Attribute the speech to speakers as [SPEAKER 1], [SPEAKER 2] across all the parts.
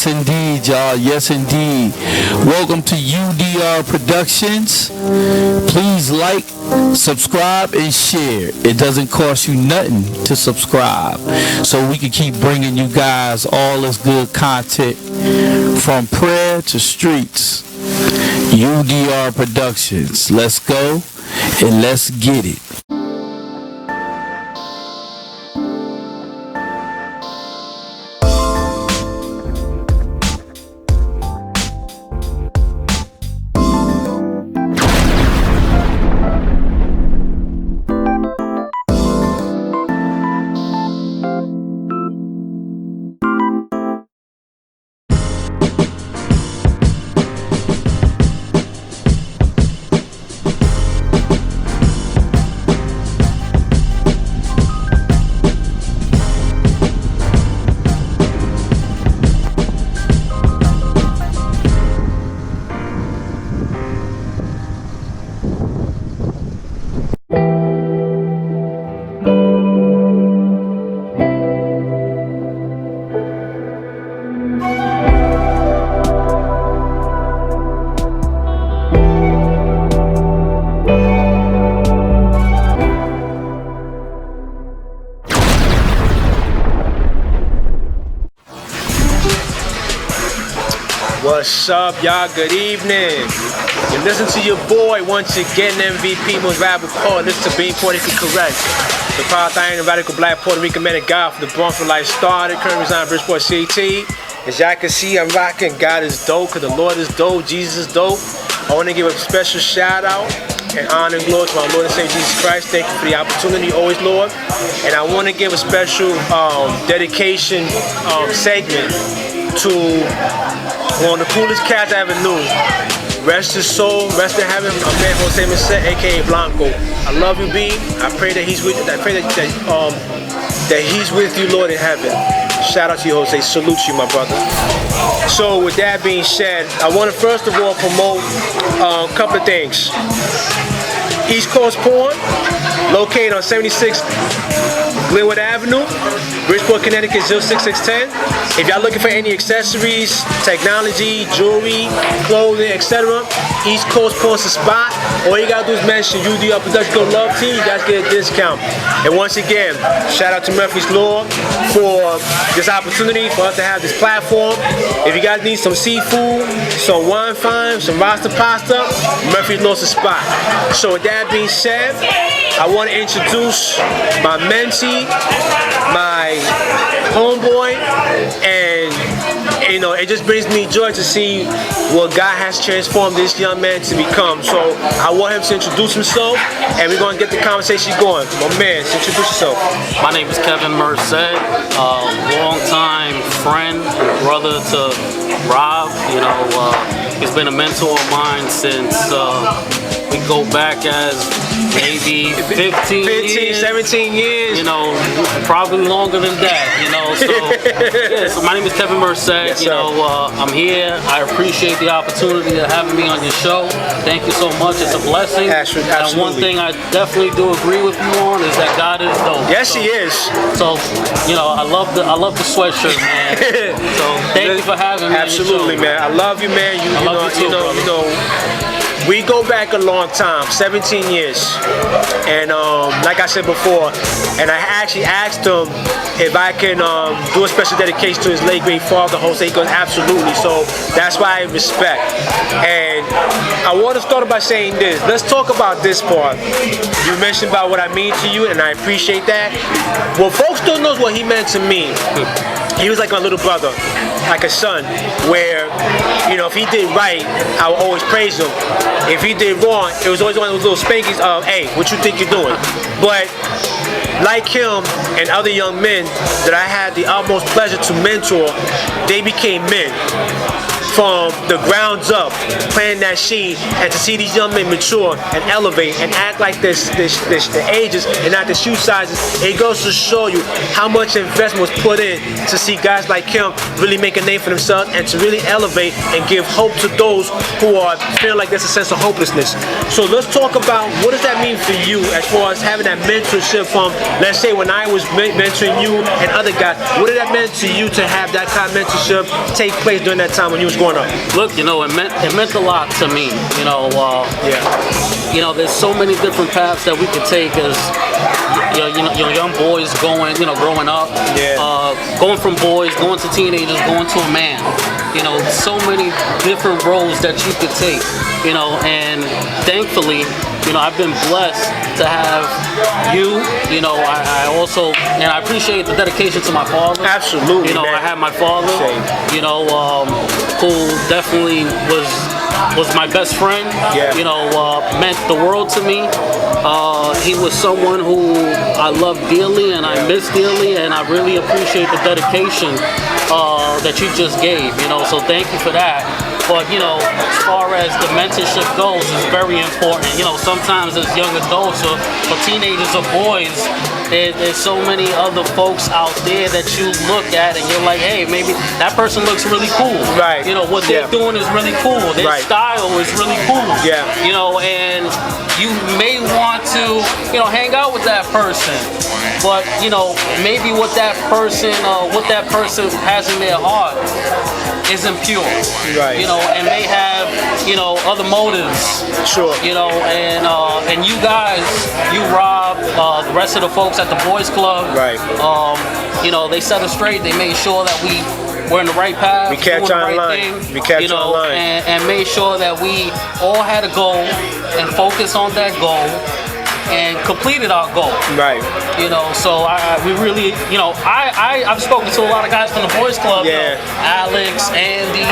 [SPEAKER 1] Yes, indeed, y'all. Yes, indeed. Welcome to UDR Productions. Please like, subscribe, and share. It doesn't cost you nothing to subscribe, so we can keep bringing you guys all this good content from prayer to streets. UDR Productions. Let's go and let's get it.
[SPEAKER 2] What's up, y'all? Good evening. You listen to your boy once again, MVP, most valuable poet. Listen to Being Politically Correct. The power and radical black Puerto Rican man of God from the Bronx for life started. Currently residing in Bridgeport, CT. As y'all can see, I'm rocking. God is dope, because the Lord is dope. Jesus is dope. I want to give a special shout out and honor and glory to our Lord and Savior Jesus Christ. Thank you for the opportunity, always, Lord. And I want to give a special dedication segment to one of the coolest cats I ever knew. Rest his soul, rest in heaven. My man Jose Merced, aka Blanco. I love you, B. I pray that he's with you. I pray that he's with you, Lord, in heaven. Shout out to you, Jose. Salute you, my brother. So, with that being said, I want to first of all promote a couple of things. East Coast Porn, located on 76 Glenwood Avenue, Bridgeport, Connecticut 06610. If y'all looking for any accessories, technology, jewelry, clothing, etc., East Coast Porn's a spot. All you gotta do is mention UDR Production Love Team. You guys get a discount. And once again, shout out to Murphy's Law for this opportunity for us to have this platform. If you guys need some seafood, some wine fine, some rasta pasta, Murphy's Law's a spot. So with that being said, I want to introduce my mentee, my homeboy, and you know, it just brings me joy to see what God has transformed this young man to become. So I want him to introduce himself, and we're going to get the conversation going. My man, introduce yourself.
[SPEAKER 3] My name is Kevin Merced, long-time friend, brother to Rob. You know, he's been a mentor of mine since we go back as maybe 15 years,
[SPEAKER 2] 17 years.
[SPEAKER 3] You know, probably longer than that. You know, so yeah. So my name is Kevin Merced.
[SPEAKER 2] Yes,
[SPEAKER 3] you know, I'm here. I appreciate the opportunity of having me on your show. Thank you so much. It's a blessing.
[SPEAKER 2] Absolutely.
[SPEAKER 3] And one thing I definitely do agree with you on is that God is dope.
[SPEAKER 2] Yes, He is.
[SPEAKER 3] So, you know, I love the sweatshirt, man. So thank you for having me.
[SPEAKER 2] Absolutely, man. I love you, man.
[SPEAKER 3] I love you too,
[SPEAKER 2] we go back a long time, 17 years. And like I said before, and I actually asked him if I can do a special dedication to his late great father, Jose. He goes, absolutely. So that's why I respect. And I want to start by saying this. Let's talk about this part. You mentioned about what I mean to you, and I appreciate that. Well, folks don't know what he meant to me. He was like my little brother, like a son, where, you know, if he did right, I would always praise him. If he did wrong, it was always one of those little spankies of, hey, what you think you're doing? But like him and other young men that I had the utmost pleasure to mentor, they became men. from the grounds up, planting that seed, and to see these young men mature and elevate and act like the ages and not the shoe sizes, it goes to show you how much investment was put in to see guys like him really make a name for themselves and to really elevate and give hope to those who are feeling like there's a sense of hopelessness. So let's talk about what does that mean for you as far as having that mentorship from, let's say, when I was mentoring you and other guys. What did that mean to you to have that kind of mentorship take place during that time when you was growing up?
[SPEAKER 3] Look, it meant a lot to me. There's so many different paths that we could take as young boys growing up, going from boys, going to teenagers, going to a man. So many different roles that you could take. And thankfully, I've been blessed to have you. I also, and I appreciate the dedication to my father.
[SPEAKER 2] Absolutely, man.
[SPEAKER 3] I had my father, who definitely was my best friend. Meant the world to me. He was someone who I love dearly and I miss dearly, and I really appreciate the dedication that you just gave. So thank you for that. But as far as the mentorship goes, it's very important. Sometimes as young adults or teenagers or boys, there's so many other folks out there that you look at and you're like, hey, maybe that person looks really cool.
[SPEAKER 2] Right.
[SPEAKER 3] What they're doing is really cool. Their style is really cool.
[SPEAKER 2] Yeah.
[SPEAKER 3] And you may want to, hang out with that person. But, maybe what that person has in their heart isn't pure.
[SPEAKER 2] Right.
[SPEAKER 3] And may have, other motives.
[SPEAKER 2] Sure.
[SPEAKER 3] And you guys, you Rob, the rest of the folks at the Boys Club,
[SPEAKER 2] right.
[SPEAKER 3] They set us straight. They made sure that we're in the right path.
[SPEAKER 2] We kept on line. We kept on line.
[SPEAKER 3] And made sure that we all had a goal and focused on that goal and completed our goal.
[SPEAKER 2] Right.
[SPEAKER 3] So we really, I've spoken to a lot of guys from the Boys Club.
[SPEAKER 2] Yeah.
[SPEAKER 3] Alex, Andy,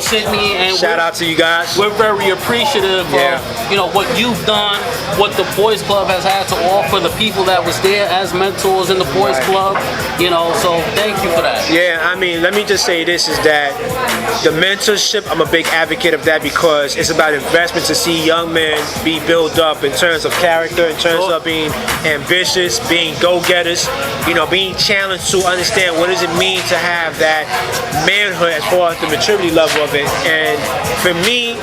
[SPEAKER 3] Sydney, and
[SPEAKER 2] shout out to you guys.
[SPEAKER 3] We're very appreciative of, what you've done, what the Boys Club has had to offer, the people that was there as mentors in the Boys Club. So thank you for that.
[SPEAKER 2] Yeah, let me just say this is that the mentorship, I'm a big advocate of that because it's about investment to see young men be built up in terms of character, in terms of being ambitious, being go-getters, being challenged to understand what does it mean to have that manhood as far as the maturity level of it. And for me,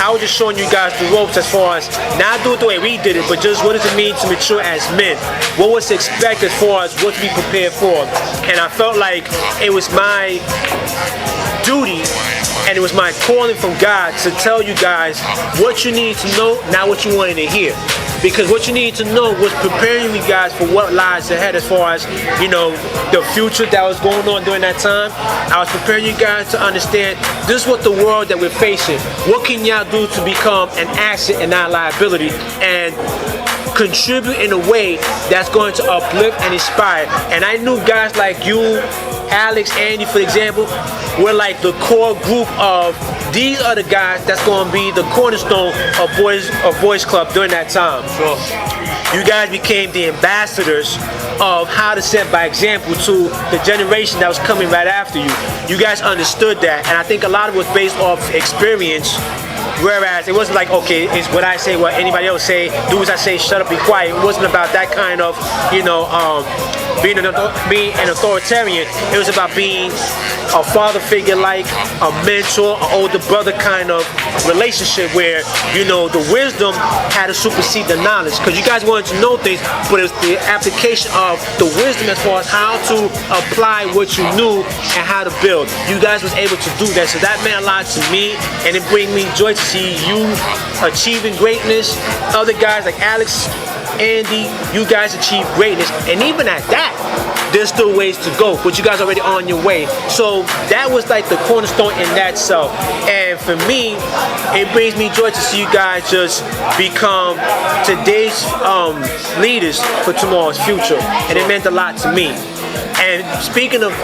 [SPEAKER 2] I was just showing you guys the ropes as far as not do it the way we did it, but just what does it mean to mature as men? What was expected as far as what to be prepared for? And I felt like it was my duty and it was my calling from God to tell you guys what you need to know, not what you wanted to hear. Because what you need to know was preparing you guys for what lies ahead as far as, the future that was going on during that time. I was preparing you guys to understand this is what the world that we're facing. What can y'all do to become an asset and not a liability? And contribute in a way that's going to uplift and inspire. And I knew guys like you, Alex, Andy, for example, were like the core group of these are the guys that's going to be the cornerstone of Boys Club during that time.
[SPEAKER 3] Sure.
[SPEAKER 2] You guys became the ambassadors of how to set by example to the generation that was coming right after you. You guys understood that, and I think a lot of it was based off experience. Whereas it wasn't like, okay, it's what I say, what anybody else say, do as I say, shut up, be quiet. It wasn't about that kind of, being an authoritarian. It was about being a father figure, like a mentor, an older brother kind of relationship where, the wisdom had to supersede the knowledge. Because you guys wanted to know things, but it was the application of the wisdom as far as how to apply what you knew and how to build. You guys was able to do that. So that meant a lot to me, and it bring me joy to see you achieving greatness. Other guys like Alex, Andy, you guys achieve greatness, and even at that, there's still ways to go, but you guys are already on your way. So that was like the cornerstone in that self. And for me, it brings me joy to see you guys just become today's leaders for tomorrow's future, and it meant a lot to me. And speaking of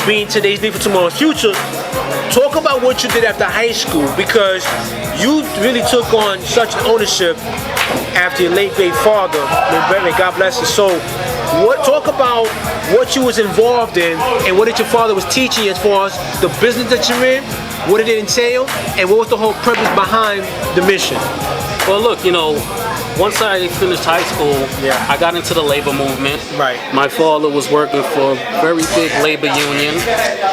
[SPEAKER 2] being today's leader for tomorrow's future, talk about what you did after high school, because you really took on such ownership after your late great father. May God bless his soul. Talk about what you was involved in and what did your father was teaching you as far as the business that you're in, what did it entail, and what was the whole purpose behind the mission?
[SPEAKER 3] Well, look, once I finished high school, I got into the labor movement.
[SPEAKER 2] Right.
[SPEAKER 3] My father was working for a very big labor union,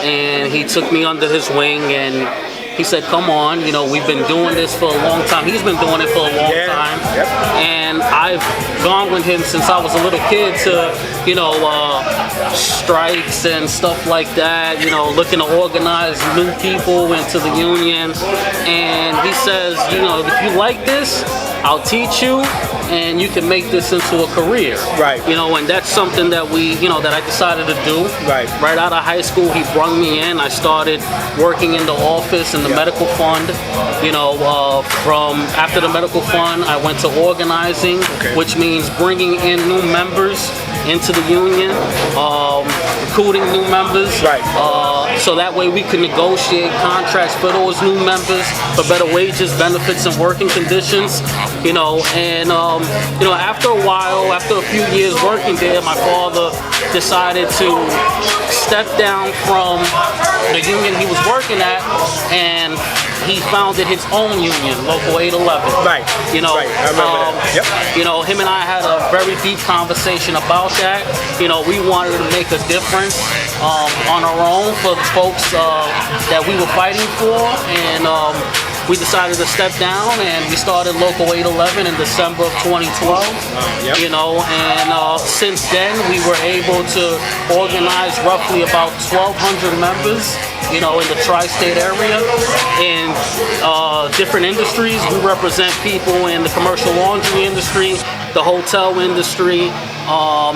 [SPEAKER 3] and he took me under his wing, and he said, come on, we've been doing this for a long time. He's been doing it for a long time.
[SPEAKER 2] Yep.
[SPEAKER 3] And I've gone with him since I was a little kid to, strikes and stuff like that, looking to organize new people into the union. And he says, if you like this, I'll teach you, and you can make this into a career.
[SPEAKER 2] Right.
[SPEAKER 3] And that's something that that I decided to do.
[SPEAKER 2] Right.
[SPEAKER 3] Right out of high school, he brought me in. I started working in the office in the medical fund. From after the medical fund, I went to organizing, which means bringing in new members into the union, recruiting new members.
[SPEAKER 2] Right.
[SPEAKER 3] So that way we can negotiate contracts for those new members for better wages, benefits, and working conditions. After a while, after a few years working there, my father decided to step down from the union he was working at, and he founded his own union, Local 811.
[SPEAKER 2] Right. Right. I remember that. Yep.
[SPEAKER 3] Him and I had a very deep conversation about that. We wanted to make a difference on our own for the folks that we were fighting for, and we decided to step down, and we started Local 811 in December of 2012.
[SPEAKER 2] Yep.
[SPEAKER 3] And since then we were able to organize roughly about 1,200 members, in the tri-state area, in different industries. We represent people in the commercial laundry industry, the hotel industry,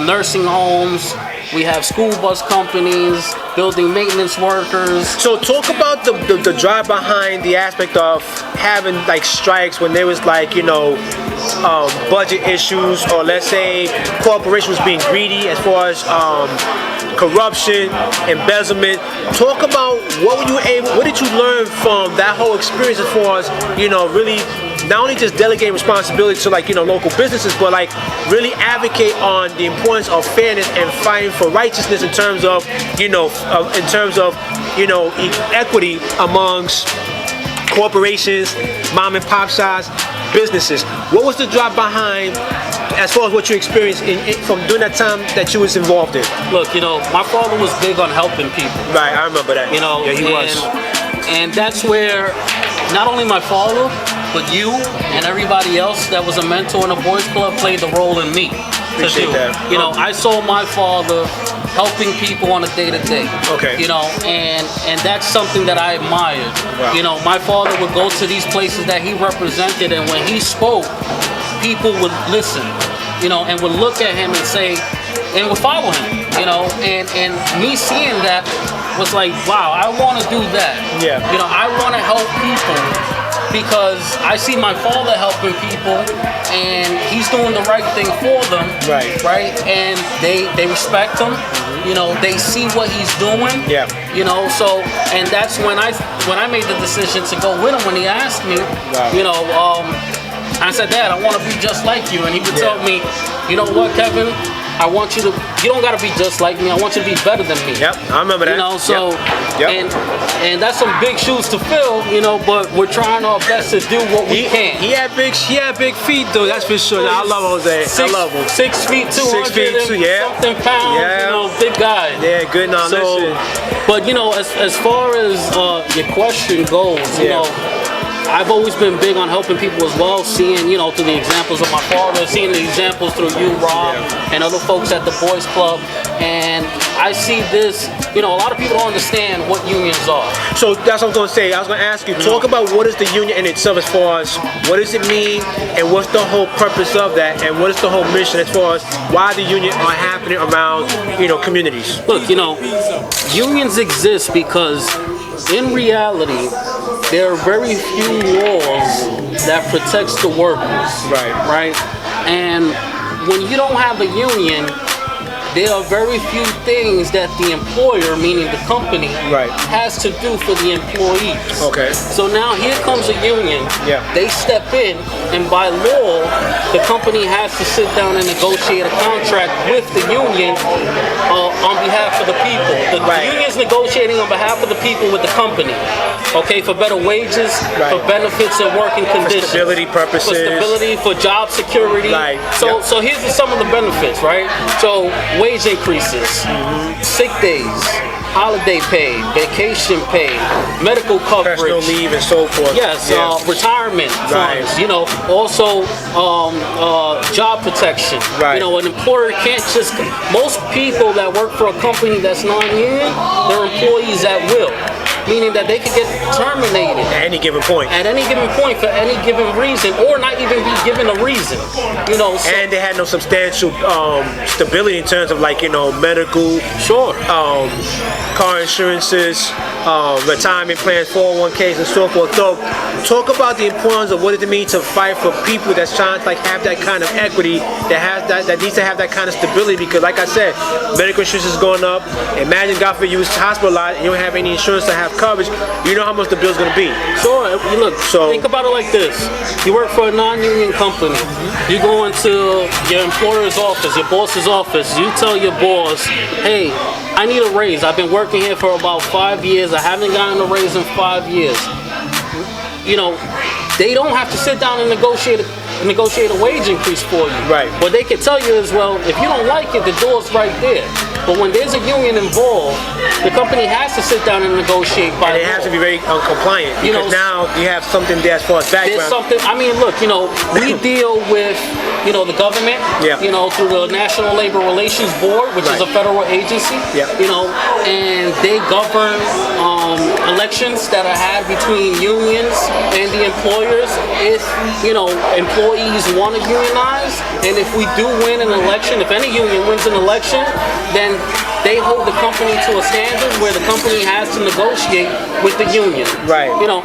[SPEAKER 3] nursing homes. We have school bus companies, building maintenance workers.
[SPEAKER 2] So talk about the drive behind the aspect of having like strikes when there was budget issues, or let's say corporations being greedy as far as corruption, embezzlement. Talk about what did you learn from that whole experience as far as really not only just delegate responsibility to local businesses, but really advocate on the importance of fairness and fighting for righteousness in terms of equity amongst corporations, mom and pop size businesses. What was the drive behind, as far as what you experienced from during that time that you was involved in?
[SPEAKER 3] Look, my father was big on helping people.
[SPEAKER 2] Right, I remember that.
[SPEAKER 3] Yeah,
[SPEAKER 2] he was.
[SPEAKER 3] And that's where not only my father, but you and everybody else that was a mentor in a boys club played the role in me.
[SPEAKER 2] Appreciate that.
[SPEAKER 3] I saw my father helping people on a day-to-day.
[SPEAKER 2] Okay.
[SPEAKER 3] And that's something that I admired. Wow. My father would go to these places that he represented, and when he spoke, people would listen, and would look at him and say, and would follow him, and me seeing that was like, wow, I want to do that.
[SPEAKER 2] Yeah.
[SPEAKER 3] I want to help people, because I see my father helping people, and he's doing the right thing for them. Right. And they respect him. They see what he's doing.
[SPEAKER 2] Yeah.
[SPEAKER 3] So, and that's when I made the decision to go with him. When he asked me, I said, Dad, I want to be just like you. And he would tell me, you know what, Kevin? You don't gotta be just like me. I want you to be better than me.
[SPEAKER 2] Yep, I remember that.
[SPEAKER 3] Yep. And that's some big shoes to fill, but we're trying our best to do what we can.
[SPEAKER 2] He had big feet though, that's for sure. I love Jose. I love him.
[SPEAKER 3] 6 feet, 200 something pounds, big guy.
[SPEAKER 2] Yeah, good knowledge.
[SPEAKER 3] So, but as far as your question goes, I've always been big on helping people as well, seeing, through the examples of my father, seeing the examples through you, Rob, and other folks at the Boys Club. And I see this, a lot of people don't understand what unions are.
[SPEAKER 2] So that's what I was going to say. I was going to ask you, talk about what is the union in itself, as far as what does it mean, and what's the whole purpose of that, and what is the whole mission as far as why the union are happening around, communities.
[SPEAKER 3] Look, unions exist because in reality, there are very few laws that protects the workers.
[SPEAKER 2] Right.
[SPEAKER 3] And when you don't have a union, there are very few things that the employer, meaning the company, has to do for the employees.
[SPEAKER 2] Okay.
[SPEAKER 3] So now here comes a union.
[SPEAKER 2] Yeah.
[SPEAKER 3] They step in, and by law, the company has to sit down and negotiate a contract with the union on behalf of the people. The union's negotiating on behalf of the people with the company. Okay, for better wages, for benefits and working conditions.
[SPEAKER 2] For stability purposes.
[SPEAKER 3] For stability, for job security.
[SPEAKER 2] Right.
[SPEAKER 3] So here's some of the benefits, right? So wage increases, sick days, holiday pay, vacation pay, medical coverage,
[SPEAKER 2] personal leave, and so forth.
[SPEAKER 3] Yes, retirement funds. You know, also job protection.
[SPEAKER 2] Right.
[SPEAKER 3] You know, an employer can't just. Most people that work for a company that's non-union, they're employees at will. Meaning that they could get terminated
[SPEAKER 2] at any given point.
[SPEAKER 3] At any given point for any given reason, or not even be given a reason. You know, so
[SPEAKER 2] and they had no substantial stability in terms of, like, you know, medical, car insurances, retirement plans, 401ks, and so forth. So, talk about the importance of what it means to fight for people that's trying to, like, have that kind of equity, that needs to have that kind of stability. Because, like I said, medical insurance is going up. Imagine, God forbid, you was hospitalized and you don't have any insurance to have coverage. You know how much the bill's going to be.
[SPEAKER 3] Sure. Look, think about it like this. You work for a non-union company. You go into your employer's office, your boss's office. You tell your boss, hey, I need a raise. I've been working here for about 5 years. I haven't gotten a raise in 5 years. You know, they don't have to sit down and negotiate a wage increase for you.
[SPEAKER 2] Right.
[SPEAKER 3] What they can tell you is, well, if you don't like it, the door's right there. But when there's a union involved, the company has to sit down and negotiate by law.
[SPEAKER 2] And they have to be very compliant, because now you have something there as far as background.
[SPEAKER 3] There's something. I mean, look, you know, we deal with, you know, the government. You know, through the National Labor Relations Board, which is a federal agency. You know, and they govern elections that are had between unions and the employers. If, you know, employees want to unionize, and if we do win an election, if any union wins an election, then they hold the company to a standard where the company has to negotiate with the union.
[SPEAKER 2] Right.
[SPEAKER 3] You know,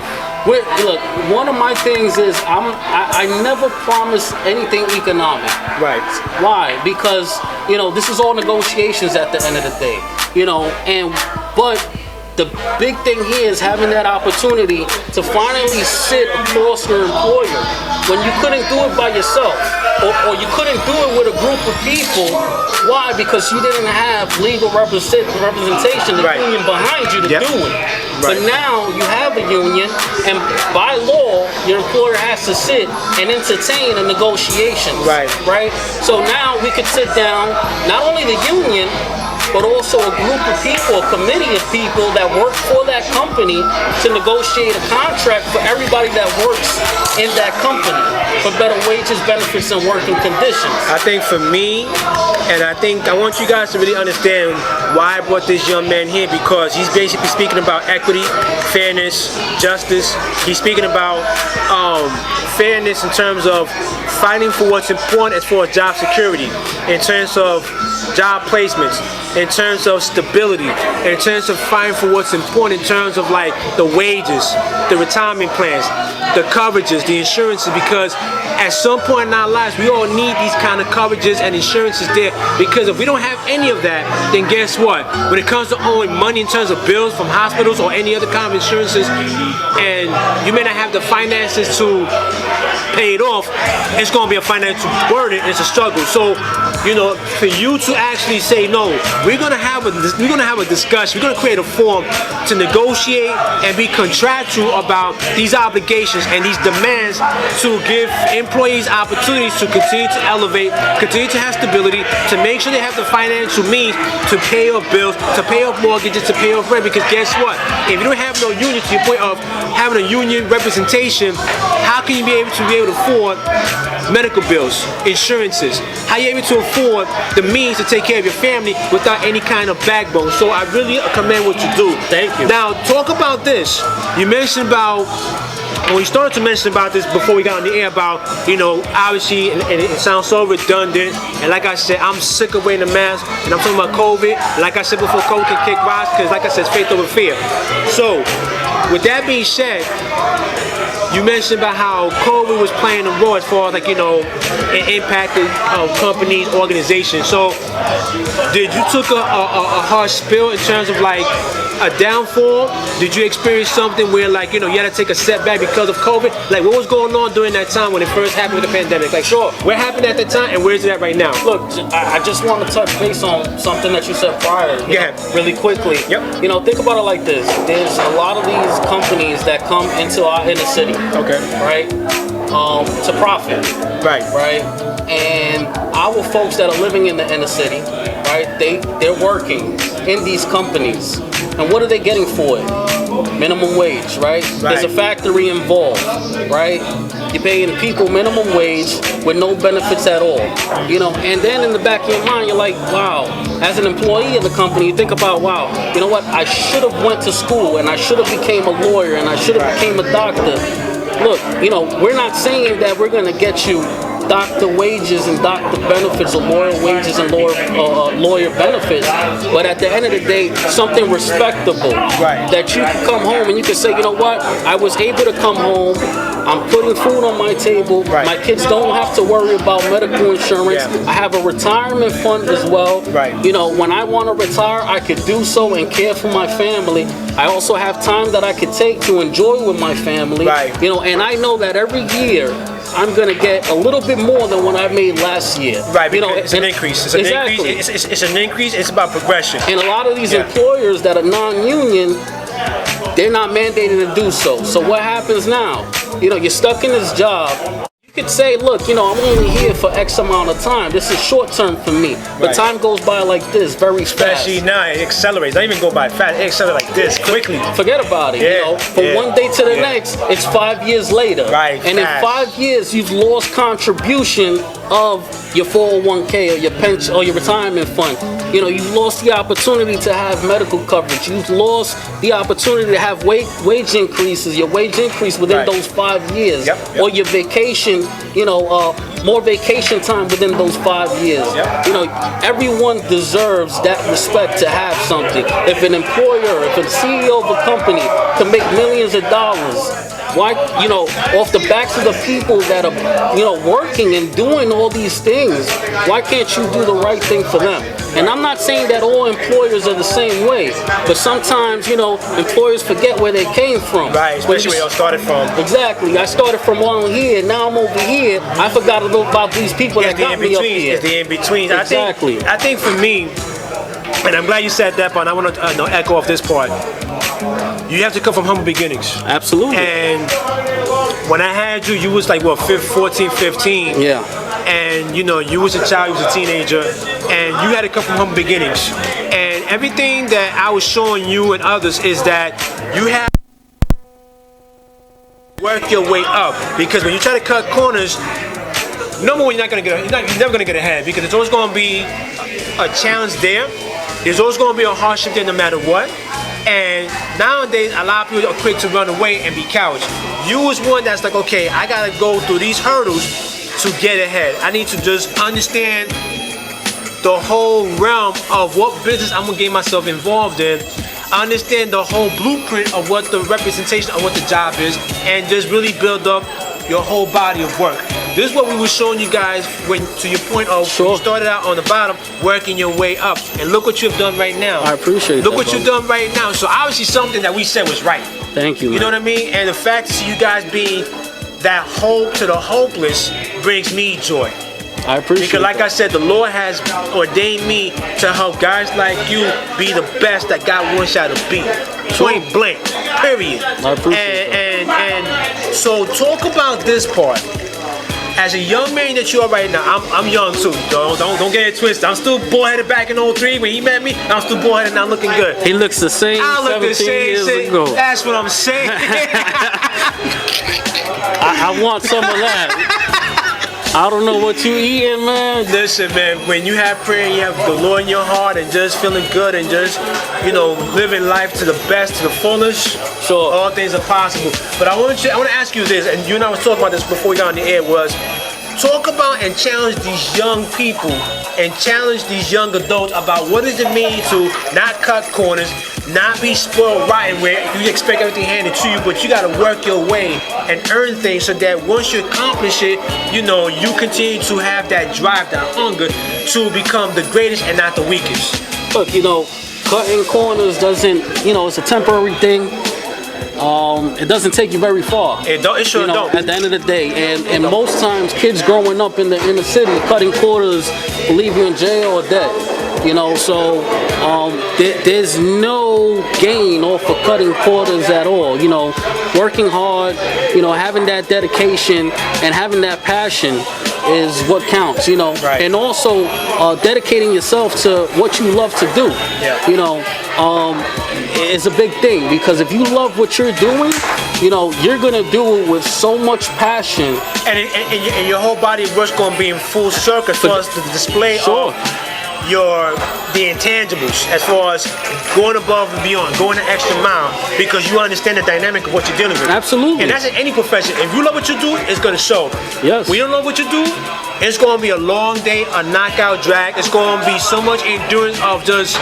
[SPEAKER 3] look, one of my things is I never promise anything economic.
[SPEAKER 2] Right.
[SPEAKER 3] Why? Because, you know, this is all negotiations at the end of the day. You know, but the big thing here is having that opportunity to finally sit across your employer when you couldn't do it by yourself, or you couldn't do it with a group of people. Why? Because you didn't have legal representation, the union behind you to do it. But now you have a union, and by law, your employer has to sit and entertain a negotiation. Right? So now we could sit down, not only the union, but also a group of people, a committee of people that work for that company to negotiate a contract for everybody that works in that company for better wages, benefits, and working conditions.
[SPEAKER 2] I think for me, and I want you guys to really understand why I brought this young man here, because he's basically speaking about equity, fairness, justice. He's speaking about fairness in terms of fighting for what's important as far as job security, in terms of job placements, in terms of stability, in terms of fighting for what's important in terms of, like, the wages, the retirement plans, the coverages, the insurances, because at some point in our lives we all need these kind of coverages and insurances there, because if we don't have any of that, then guess what? When it comes to owing money in terms of bills from hospitals or any other kind of insurances, and you may not have the finances to pay it off, it's going to be a financial burden. It's a struggle. So, you know, for you to actually say, no, we're going to have a discussion, we're going to create a forum to negotiate and be contractual about these obligations and these demands, to give employees opportunities to continue to elevate, continue to have stability, to make sure they have the financial means to pay off bills, to pay off mortgages, to pay off rent. Because guess what? If you don't have no union, to your point of having a union representation, how can you be able to afford medical bills, insurances? How are you able to afford the means to take care of your family without any kind of backbone? So I really commend what you do.
[SPEAKER 3] Thank you.
[SPEAKER 2] Now, talk about this. You mentioned about, when you started to mention about this before we got on the air, about, you know, obviously, and it sounds so redundant, and like I said, I'm sick of wearing the mask, and I'm talking about COVID, and like I said before, COVID can kick rocks, because like I said, it's faith over fear. So, with that being said, you mentioned about how COVID was playing a role as far as like, it impacted companies, organizations. So did you took a hard spill in terms of like a downfall? Did you experience something where like, you had to take a setback because of COVID? Like what was going on during that time when it first happened with the pandemic? Like sure, what happened at that time and where's it at right now?
[SPEAKER 3] Look, I just want to touch base on something that you said prior. Really quickly.
[SPEAKER 2] Yep.
[SPEAKER 3] Think about it like this. There's a lot of these companies that come into our inner city.
[SPEAKER 2] Okay.
[SPEAKER 3] Right? To profit.
[SPEAKER 2] Right.
[SPEAKER 3] Right? And our folks that are living in the inner city, right? They're working in these companies. And what are they getting for it? Minimum wage, right? There's a factory involved, right? You're paying people minimum wage with no benefits at all, and then in the back of your mind, you're like, wow, as an employee of the company, you think about, wow, you know what? I should have went to school and I should have became a lawyer and I should have became a doctor. Look, we're not saying that we're going to get you doctor wages and doctor benefits or lawyer wages and lawyer benefits, but at the end of the day, something respectable that you can come home and you can say, you know what, I was able to come home, I'm putting food on my table, my kids don't have to worry about medical insurance, I have a retirement fund as well, when I want to retire, I could do so and care for my family. I also have time that I could take to enjoy with my family, and I know that every year I'm going to get a little bit more than what I made last year.
[SPEAKER 2] Right, it's an increase. It's an increase. It's an increase. It's about progression.
[SPEAKER 3] And a lot of these employers that are non-union, they're not mandated to do so. So what happens now? You're stuck in this job. You could say, look, I'm only here for X amount of time. This is short term for me. But time goes by like this, very fast.
[SPEAKER 2] Especially now, it accelerates. It doesn't even go by fast. It accelerates like this, quickly.
[SPEAKER 3] Forget about it. From one day to the next, it's 5 years later.
[SPEAKER 2] Right.
[SPEAKER 3] And in 5 years, you've lost contribution of your 401k or your pension or your retirement fund. You've lost the opportunity to have medical coverage. You've lost the opportunity to have wage increases, your wage increase within those 5 years. Or your vacation, more vacation time within those 5 years. Everyone deserves that respect to have something. If an employer, if a CEO of a company can make millions of dollars, why, off the backs of the people that are, working and doing all these things, why can't you do the right thing for them? And I'm not saying that all employers are the same way, but sometimes, employers forget where they came from.
[SPEAKER 2] Right, especially where you started from.
[SPEAKER 3] Exactly. I started from on here, now I'm over here. I forgot a little about these people that got me up here.
[SPEAKER 2] It's the in-between.
[SPEAKER 3] Exactly.
[SPEAKER 2] I think for me, and I'm glad you said that part, and I want to echo off this part. You have to come from humble beginnings.
[SPEAKER 3] Absolutely.
[SPEAKER 2] And when I had you, you was like, 14, 15.
[SPEAKER 3] Yeah.
[SPEAKER 2] And, you was a child, you was a teenager, and you had to come from humble beginnings. And everything that I was showing you and others is that you have to work your way up. Because when you try to cut corners, number one, you're never gonna get ahead, because there's always gonna be a challenge there. There's always gonna be a hardship there no matter what. And nowadays, a lot of people are quick to run away and be cowards. You was one that's like, okay, I gotta go through these hurdles to get ahead. I need to just understand the whole realm of what business I'm gonna get myself involved in. Understand the whole blueprint of what the representation of what the job is, and just really build up your whole body of work. This is what we were showing you guys when, to your point of, you started out on the bottom, working your way up. And look what you've done right now.
[SPEAKER 3] I appreciate
[SPEAKER 2] Look what you've done right now. So obviously something that we said was right.
[SPEAKER 3] Thank you, man.
[SPEAKER 2] You know what I mean? And the fact to see you guys being that hope to the hopeless brings me joy.
[SPEAKER 3] I appreciate it.
[SPEAKER 2] Because like I said, the Lord has ordained me to help guys like you be the best that God wants y'all to be. Point blank. Period.
[SPEAKER 3] I appreciate it.
[SPEAKER 2] And so talk about this part. As a young man that you are right now, I'm young too. Don't get it twisted. I'm still bald-headed back in 03 when he met me. I'm still bald-headed and I'm looking good.
[SPEAKER 3] He looks the same.
[SPEAKER 2] I look the
[SPEAKER 3] 17 years
[SPEAKER 2] same.
[SPEAKER 3] ago.
[SPEAKER 2] That's what I'm saying.
[SPEAKER 3] I want some of that. I don't know what you eating, man.
[SPEAKER 2] Listen, man, when you have prayer and you have the Lord in your heart and just feeling good and just, living life to the best, to the fullest,
[SPEAKER 3] sure,
[SPEAKER 2] all things are possible. But I want to ask you this, and you and I was talking about this before we got on the air, was Talk about and challenge these young people and challenge these young adults about what does it mean to not cut corners, not be spoiled rotten where you expect everything handed to you, but you got to work your way and earn things so that once you accomplish it, you know, you continue to have that drive, that hunger to become the greatest and not the weakest.
[SPEAKER 3] Look, you know, cutting corners doesn't, you know, it's a temporary thing. It doesn't take you very far.
[SPEAKER 2] It sure don't.
[SPEAKER 3] At the end of the day, and most times kids growing up in the inner city cutting quarters will leave you in jail or dead. You know, so there's no gain off of cutting quarters at all. You know, working hard, you know, having that dedication and having that passion is what counts, you know.
[SPEAKER 2] Right.
[SPEAKER 3] And also dedicating yourself to what you love to do.
[SPEAKER 2] Yeah.
[SPEAKER 3] You know, is a big thing, because if you love what you're doing, you know, you're gonna do it with so much passion.
[SPEAKER 2] And your whole body of work's gonna be in full circle as far as the display
[SPEAKER 3] Sure.
[SPEAKER 2] of the intangibles, as far as going above and beyond, going the extra mile, because you understand the dynamic of what you're dealing with.
[SPEAKER 3] Absolutely.
[SPEAKER 2] And that's in any profession. If you love what you do, it's gonna show.
[SPEAKER 3] Yes.
[SPEAKER 2] When you don't love what you do, it's gonna be a long day, a knockout drag. It's gonna be so much endurance of just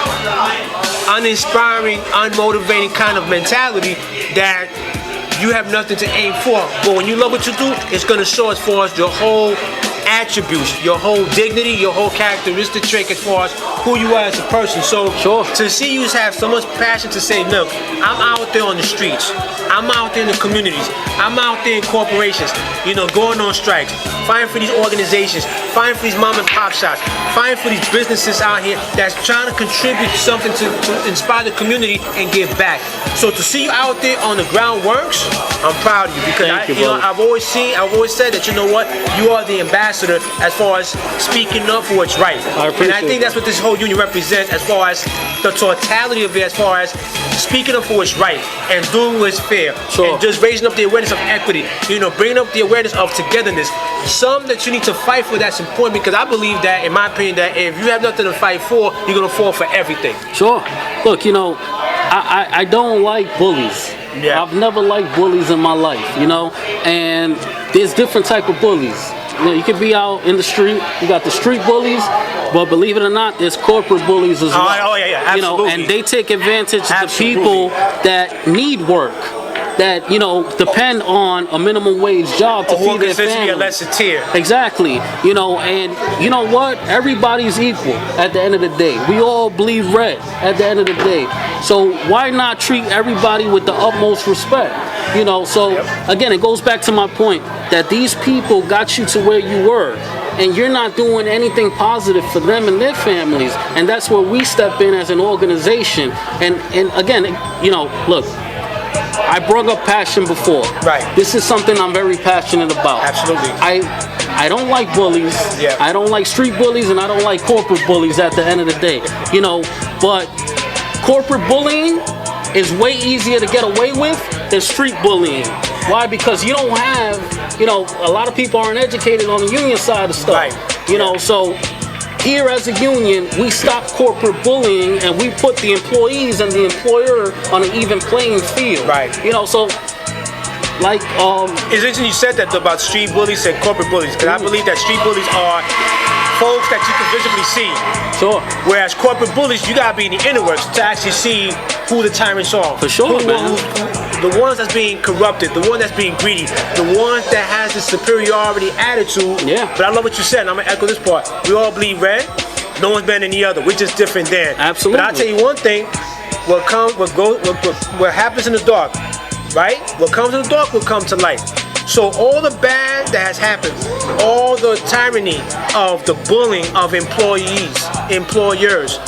[SPEAKER 2] uninspiring, unmotivating kind of mentality that you have nothing to aim for. But when you love what you do, it's gonna show as far as your whole attributes, your whole dignity, your whole characteristic trait as far as who you are as a person. So
[SPEAKER 3] Sure.
[SPEAKER 2] to see you have so much passion to say, look, I'm out there on the streets, I'm out there in the communities, I'm out there in corporations, you know, going on strikes, fighting for these organizations, fighting for these mom and pop shops, fighting for these businesses out here that's trying to contribute something to inspire the community and give back. So to see you out there on the ground works, I'm proud of you, because I've always said that, you know what, you are the ambassador as far as speaking up for what's right. And I think that's what this whole union represents, as far as the totality of it, as far as speaking up for what's right and doing what's fair.
[SPEAKER 3] Sure.
[SPEAKER 2] And just raising up the awareness of equity, you know, bringing up the awareness of togetherness. Something that you need to fight for, that's important, because I believe that, in my opinion, that if you have nothing to fight for, you're going to fall for everything.
[SPEAKER 3] Sure. Look, you know, I don't like bullies.
[SPEAKER 2] Yeah.
[SPEAKER 3] I've never liked bullies in my life, you know, and there's different type of bullies. You know, you could be out in the street, you got the street bullies, but believe it or not, there's corporate bullies as well.
[SPEAKER 2] Oh, yeah, absolutely.
[SPEAKER 3] You know, and they take advantage of the people that need work, that, you know, depend on a minimum wage job to feed their family.
[SPEAKER 2] A lesser tier.
[SPEAKER 3] Exactly. You know, and you know what? Everybody's equal at the end of the day. We all bleed red at the end of the day. So why not treat everybody with the utmost respect? You know, so again, it goes back to my point that these people got you to where you were, and you're not doing anything positive for them and their families. And that's where we step in as an organization. And again, you know, look, I brought up passion before.
[SPEAKER 2] Right.
[SPEAKER 3] This is something I'm very passionate about.
[SPEAKER 2] Absolutely.
[SPEAKER 3] I don't like bullies.
[SPEAKER 2] Yeah.
[SPEAKER 3] I don't like street bullies, and I don't like corporate bullies at the end of the day. You know, but corporate bullying is way easier to get away with than street bullying. Why? Because you don't have, you know, a lot of people aren't educated on the union side of stuff.
[SPEAKER 2] Right.
[SPEAKER 3] You know, so here as a union, we stop corporate bullying and we put the employees and the employer on an even playing field.
[SPEAKER 2] Right.
[SPEAKER 3] You know, so like
[SPEAKER 2] It's interesting you said that about street bullies and corporate bullies, because I believe that street bullies are folks that you can visibly see.
[SPEAKER 3] Sure.
[SPEAKER 2] Whereas corporate bullies, you gotta be in the inner works to actually see who the tyrants are.
[SPEAKER 3] For sure, man.
[SPEAKER 2] The ones that's being corrupted, the one that's being greedy, the ones that has the superiority attitude.
[SPEAKER 3] Yeah.
[SPEAKER 2] But I love what you said, and I'm gonna echo this part. We all bleed red. No one's better than the other. We're just different then.
[SPEAKER 3] Absolutely.
[SPEAKER 2] But I'll tell you one thing. What happens in the dark, right? What comes in the dark will come to light. So all the bad that has happened, all the tyranny of the bullying of employees, employers,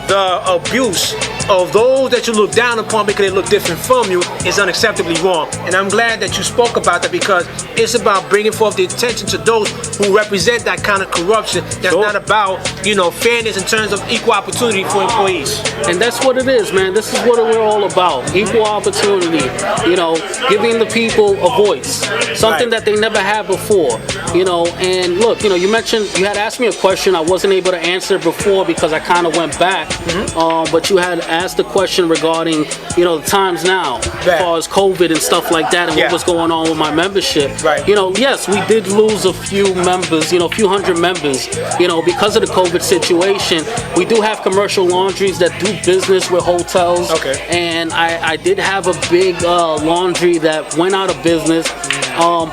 [SPEAKER 2] the abuse of those that you look down upon because they look different from you is unacceptably wrong. And I'm glad that you spoke about that, because it's about bringing forth the attention to those who represent that kind of corruption. That's not about, you know, fairness in terms of equal opportunity for employees.
[SPEAKER 3] And that's what it is, man. This is what we're all about. Equal opportunity. You know, giving the people a voice. Something that they never had before. You know, and look, you know, you mentioned, you had asked me a question I wasn't able to answer before because I kind of went back. But you had asked the question regarding, the times now, as far as COVID and stuff like that, and what was going on with my membership.
[SPEAKER 2] Right.
[SPEAKER 3] Yes, we did lose a few members, a few hundred members, because of the COVID situation. We do have commercial laundries that do business with hotels.
[SPEAKER 2] Okay.
[SPEAKER 3] And I did have a big laundry that went out of business.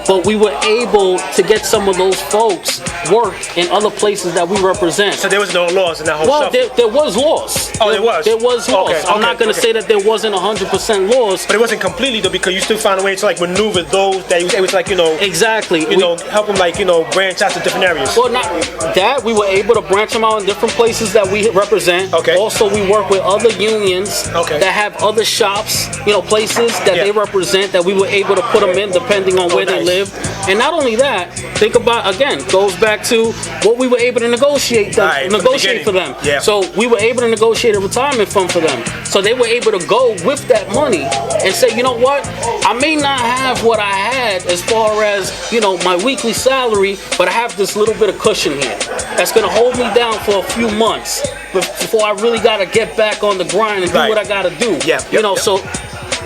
[SPEAKER 3] But we were able to get some of those folks work in other places that we represent.
[SPEAKER 2] So there was no loss in that whole
[SPEAKER 3] Well, there was loss.
[SPEAKER 2] Oh, there was?
[SPEAKER 3] There was loss.
[SPEAKER 2] Okay,
[SPEAKER 3] I'm not going to say that there wasn't 100% loss.
[SPEAKER 2] But it wasn't completely though, because you still found a way to like maneuver those that it was like,
[SPEAKER 3] Exactly.
[SPEAKER 2] help them like, branch out to different areas.
[SPEAKER 3] Well, not that. We were able to branch them out in different places that we represent.
[SPEAKER 2] Okay.
[SPEAKER 3] Also, we work with other unions that have other shops, places that they represent that we were able to put them in depending on where they live. And not only that, think about, again, goes back to what we were able to negotiate for them.
[SPEAKER 2] Yeah.
[SPEAKER 3] So we were able to negotiate a retirement fund for them. So they were able to go with that money and say, you know what, I may not have what I had as far as, my weekly salary, but I have this little bit of cushion here that's going to hold me down for a few months before I really got to get back on the grind and do what I got to do. So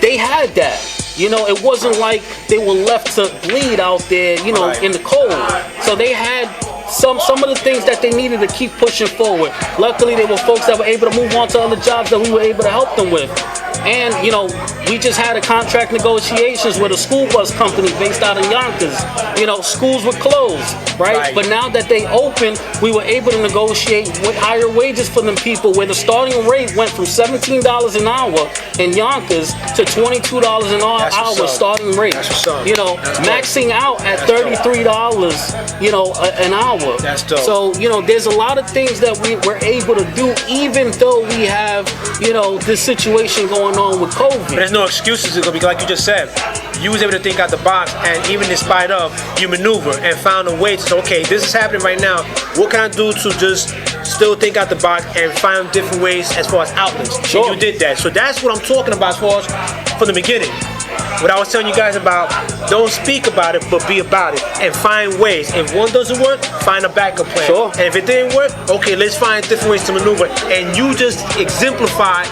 [SPEAKER 3] they had that. It wasn't like they were left to bleed out there, in the cold. So they had some of the things that they needed to keep pushing forward. Luckily, there were folks that were able to move on to other jobs that we were able to help them with. And, we just had a contract negotiations with a school bus company based out of Yonkers. Schools were closed, right? But now that they opened, we were able to negotiate with higher wages for them people, where the starting rate went from $17 an hour in Yonkers to $22 an hour starting rate. Maxing out at $33, an hour.
[SPEAKER 2] That's dope.
[SPEAKER 3] So, there's a lot of things that we were able to do, even though we have, this situation going on with COVID.
[SPEAKER 2] But there's no excuses, because like you just said, you was able to think out the box, and even in spite of, you maneuver and found a way to say, okay, this is happening right now. What can I do to just still think out the box and find different ways as far as outlets?
[SPEAKER 3] Sure.
[SPEAKER 2] And you did that. So that's what I'm talking about as far as from the beginning. What I was telling you guys about, don't speak about it, but be about it and find ways. If one doesn't work, find a backup plan.
[SPEAKER 3] Sure.
[SPEAKER 2] And if it didn't work, okay, let's find different ways to maneuver. And you just exemplify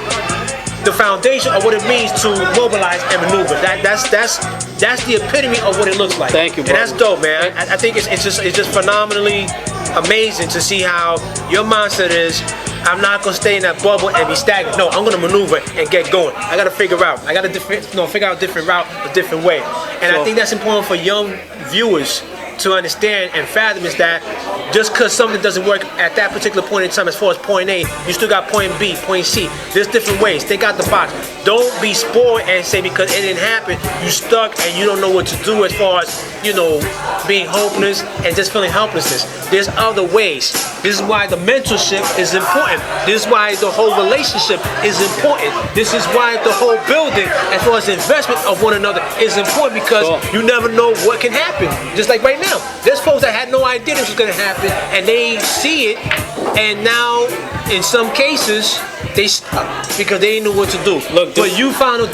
[SPEAKER 2] the foundation of what it means to mobilize and maneuver. That's the epitome of what it looks like.
[SPEAKER 3] Thank you,
[SPEAKER 2] brother. And that's dope, man. I think it's just phenomenally amazing to see how your mindset is. I'm not gonna stay in that bubble and be stagnant. No, I'm gonna maneuver and get going. I gotta figure out. I gotta figure out a different route, a different way. And I think that's important for young viewers to understand and fathom, is that just because something doesn't work at that particular point in time as far as point A, you still got point B, point C. There's different ways. Think out the box. Don't be spoiled and say because it didn't happen, you stuck and you don't know what to do as far as, being hopeless and just feeling helplessness. There's other ways. This is why the mentorship is important. This is why the whole relationship is important. This is why the whole building, as far as investment of one another, is important, because you never know what can happen. Just like right now, there's folks that had no idea this was going to happen, and they see it, and now in some cases they stuck because they didn't know what to do. Look, but you found a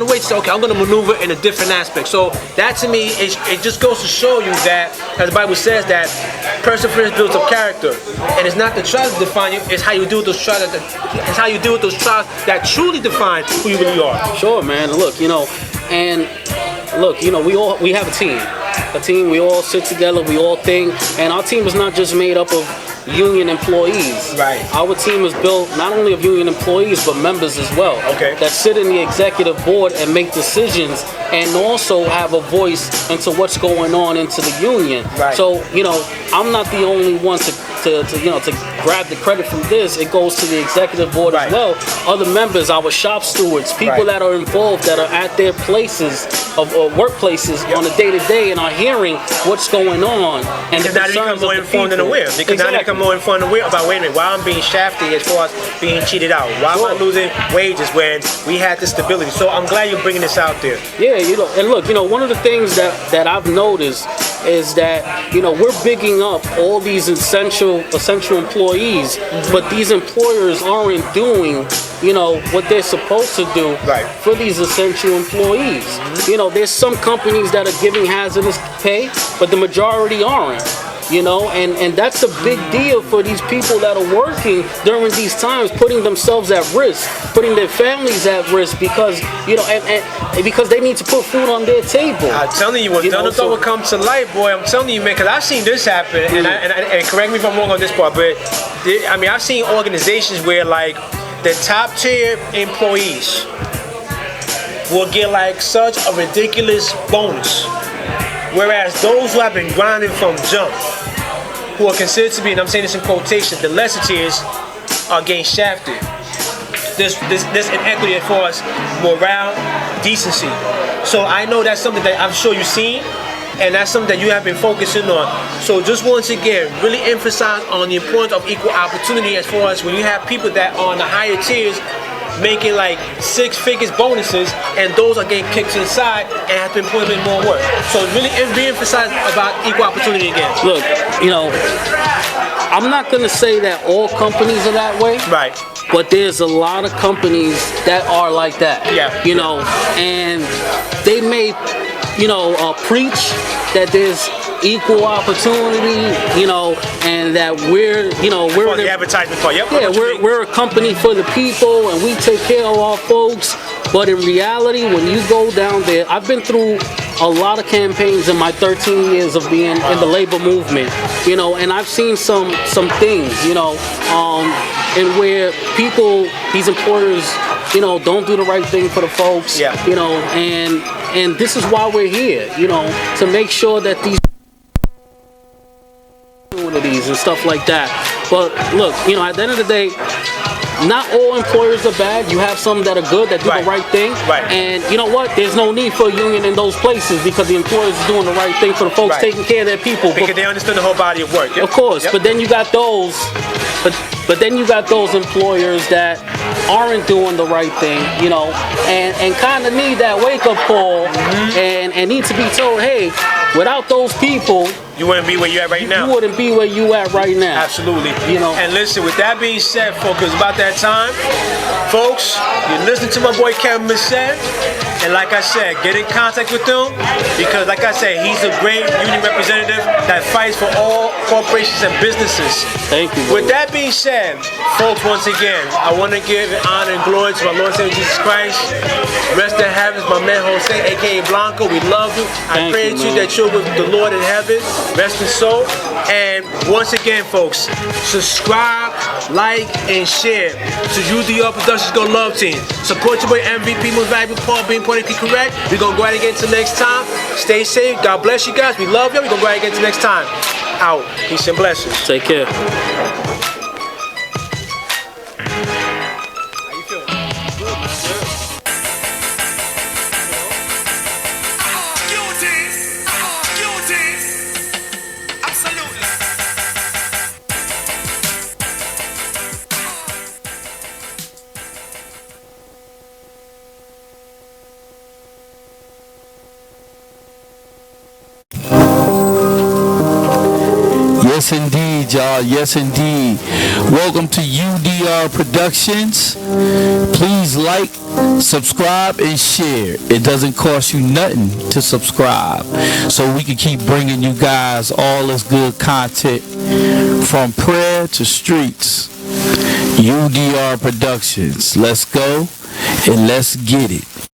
[SPEAKER 2] way to say, okay, I'm going to maneuver in a different aspect. So that to me, it just goes to show you that, as the Bible says, that perseverance builds up character, and it's not the trials that define you; it's how you deal with those trials. It's how you deal with those trials that truly define who you really are.
[SPEAKER 3] Sure, man. Look, we have a team. We all sit together, we all think, and our team is not just made up of union employees.
[SPEAKER 2] Right.
[SPEAKER 3] Our team is built not only of union employees, but members as well.
[SPEAKER 2] Okay.
[SPEAKER 3] That sit in the executive board and make decisions, and also have a voice into what's going on into the union.
[SPEAKER 2] Right.
[SPEAKER 3] So, I'm not the only one to grab the credit from this. It goes to the executive board as well. Other members, our shop stewards, people that are involved, that are at their places of workplaces on a day-to-day and are hearing what's going on. And
[SPEAKER 2] because now they become more informed and aware. Because now they become more informed and aware about, wait a minute, why I'm being shafted as far as being cheated out. Why am I losing wages when we had this stability? So I'm glad you're bringing this out there.
[SPEAKER 3] Yeah, and look, one of the things that I've noticed is that, we're bigging up all these essential employees, but these employers aren't doing, what they're supposed to do for these essential employees. There's some companies that are giving hazardous pay, but the majority aren't. you know, and that's a big deal for these people that are working during these times, putting themselves at risk, putting their families at risk because, you know, and because they need to put food on their table.
[SPEAKER 2] I'm telling you, when none of that will come to light, boy, I'm telling you, man, because I've seen this happen, and correct me if I'm wrong on this part, but I mean, I've seen organizations where, like, the top tier employees will get like such a ridiculous bonus, whereas those who have been grinding from jump, who are considered to be, and I'm saying this in quotation, the lesser tiers, are getting shafted. This inequity as far as morale, decency. So I know that's something that I'm sure you've seen, and that's something that you have been focusing on. So just once again, really emphasize on the importance of equal opportunity as far as when you have people that are on the higher tiers making like 6 figures bonuses, and those are getting kicked to the side and have been putting in more work. So really re-emphasize about equal opportunity again.
[SPEAKER 3] Look, you know, I'm not gonna say that all companies are that way.
[SPEAKER 2] Right.
[SPEAKER 3] But there's a lot of companies that are like that.
[SPEAKER 2] Yeah.
[SPEAKER 3] You know, and they may, you know, preach that there's equal opportunity, you know, and that we're
[SPEAKER 2] the advertisement part. Yep.
[SPEAKER 3] Yeah, we're a company for the people, and we take care of our folks. But in reality, when you go down there, I've been through a lot of campaigns in my 13 years of being in the labor movement, you know, and I've seen some things, you know, and where people, these employers, you know, don't do the right thing for the folks, you know, and this is why we're here, you know, to make sure that these opportunities and stuff like that. But look, you know, at the end of the day, not all employers are bad. You have some that are good, that do the right thing.
[SPEAKER 2] Right.
[SPEAKER 3] And you know what? There's no need for a union in those places because the employers are doing the right thing for the folks, taking care of their people.
[SPEAKER 2] Because they understand the whole body of work.
[SPEAKER 3] Of course. But then you got those, but then you got those employers that aren't doing the right thing, you know, and kind of need that wake-up call and need to be told, hey, without those people,
[SPEAKER 2] you wouldn't be where you're at right now.
[SPEAKER 3] You wouldn't be where you at right now.
[SPEAKER 2] Absolutely.
[SPEAKER 3] You know.
[SPEAKER 2] And listen, with that being said, folks, it's about that time. Folks, you're listening to my boy Kevin Merced. And like I said, get in contact with him because, like I said, he's a great union representative that fights for all corporations and businesses.
[SPEAKER 3] Thank you.
[SPEAKER 2] With that being said, folks, once again, I want to give honor and glory to my Lord and Savior Jesus Christ. Rest in heaven, my man Jose, aka Blanco. We love you. I pray to you that you're with the Lord in heaven. Rest in soul. And once again, folks, subscribe, like, and share to UDR Productions Go Love Team. Support your boy MVP, most valuable Paul, being politically correct. We're going to go ahead again till next time. Stay safe. God bless you guys. We love you. We're going to go ahead again till next time. Out. Peace and blessings.
[SPEAKER 3] Take care.
[SPEAKER 1] Yes, indeed, y'all. Yes, indeed. Welcome to UDR Productions. Please like, subscribe, and share. It doesn't cost you nothing to subscribe, so we can keep bringing you guys all this good content from prayer to streets. UDR Productions. Let's go and let's get it.